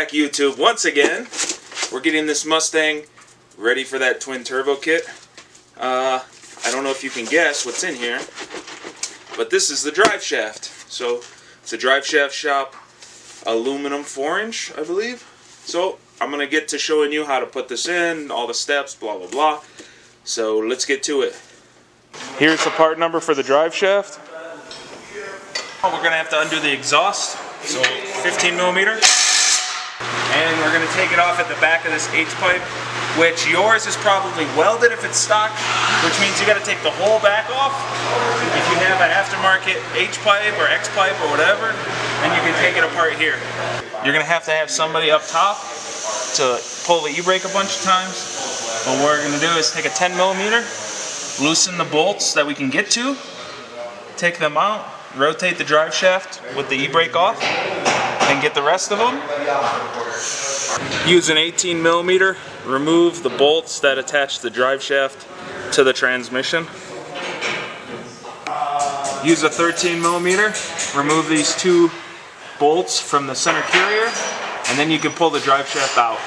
back, YouTube. Once again, we're getting this Mustang ready for that twin turbo kit. I don't know if you can guess what's in here, but this is the Driveshaft. So it's a Driveshaft shop, aluminum 4-inch, I believe. So I'm going to get to showing you how to put this in, all the steps, blah, blah, blah. So let's get to it. Here's the part number for the Driveshaft. We're going to have to undo the exhaust, so 15 millimeter. And we're going to take it off at the back of this H-pipe, which yours is probably welded if it's stock, which means you got to take the whole back off. If you have an aftermarket H-pipe or X-pipe or whatever, then you can take it apart here. You're going to have somebody up top to pull the e-brake a bunch of times. What we're going to do is take a 10 millimeter, loosen the bolts that we can get to, take them out, rotate the drive shaft with the e-brake off, and get the rest of them. Use an 18 millimeter, remove the bolts that attach the drive shaft to the transmission. Use a 13 millimeter, remove these two bolts from the center carrier, and then you can pull the drive shaft out.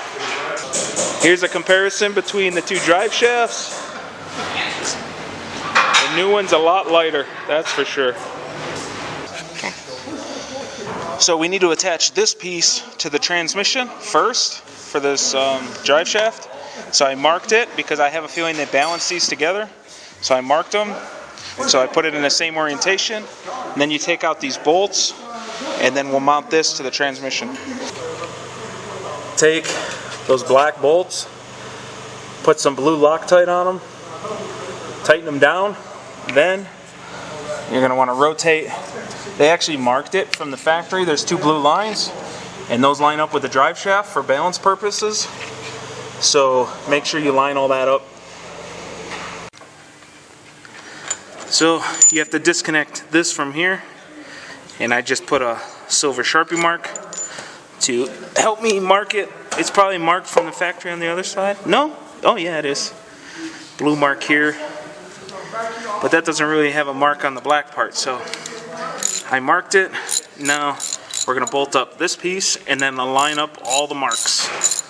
Here's a comparison between the two drive shafts. The new one's a lot lighter, that's for sure. So we need to attach this piece to the transmission first for this drive shaft. So I marked it because I have a feeling they balance these together. So I marked them. So I put it in the same orientation. And then you take out these bolts, and then we'll mount this to the transmission. Take those black bolts, put some blue Loctite on them, tighten them down. Then you're going to want to rotate. They actually marked it from the factory. There's two blue lines, and those line up with the drive shaft for balance purposes. So make sure you line all that up. So you have to disconnect this from here, and I just put a silver Sharpie mark to help me mark it. It's probably marked from the factory on the other side. No? Oh yeah, it is. Blue mark here. But that doesn't really have a mark on the black part, so I marked it. Now we're going to bolt up this piece and then line up all the marks.